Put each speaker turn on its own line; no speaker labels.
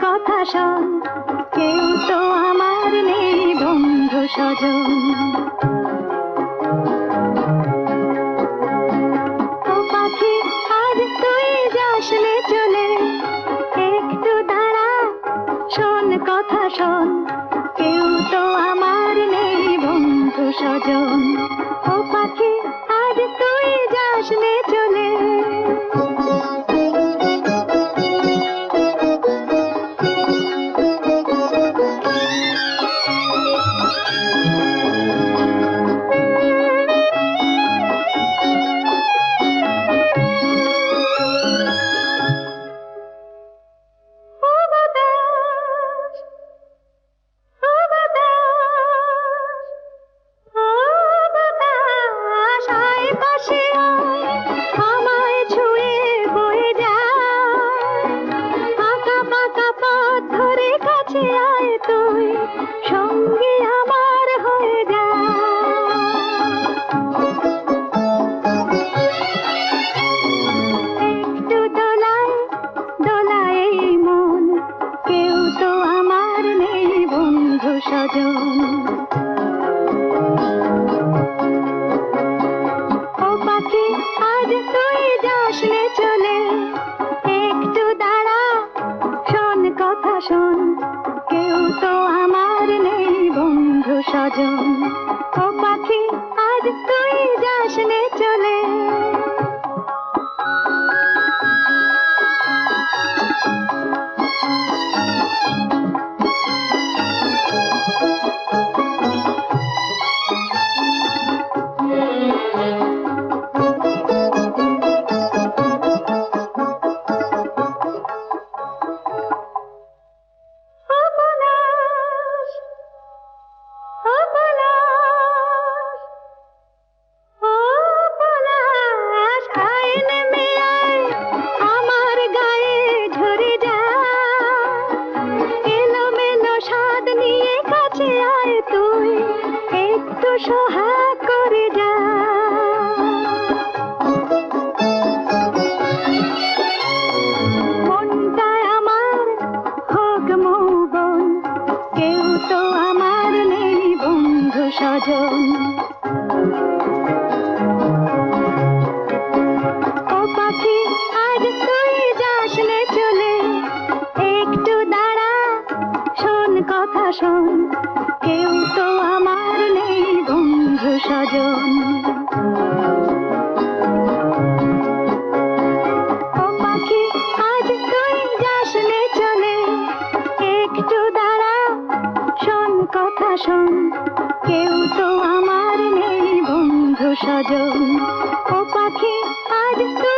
কথা শোন, কেউ তো আমার নেই বন্ধু স্বজন। ও পাখি আজ তুই যাস নে চলে, একটু দাঁড়া শোন কথা শোন, কেউ তো আমার নেই বন্ধু স্বজন। ও পাখি আজ তুই যাস নে চলে। সঙ্গে আমার হয়ে যা, একটু দোলায় দোলায় মন, কেউ তো আমার নেই বন্ধু স্বজন। ও পাখি আজ তুই যাস নে চলে, একটু দাঁড়া শোন কথা শোন, কেউ তো আমার নেই বন্ধু স্বজন। ও পাখি আজ তুই যাস নে চলে। সোহাগ করে যা, মনটা আমার হোক মৌবন, কেউ তো আমার নেই বন্ধু স্বজন। ও পাখি আজ তুই যাস নে চলে, একটু দাঁড়া শোন কথা শোন, কেউ তো আমার নেই বন্ধু স্বজন। ও পাখি আজ তুই যাস নে চলে, একটু দাঁড়া শোন কথা শোন, কেউ তো আমার নেই বন্ধু স্বজন। ও পাখি আজ তুই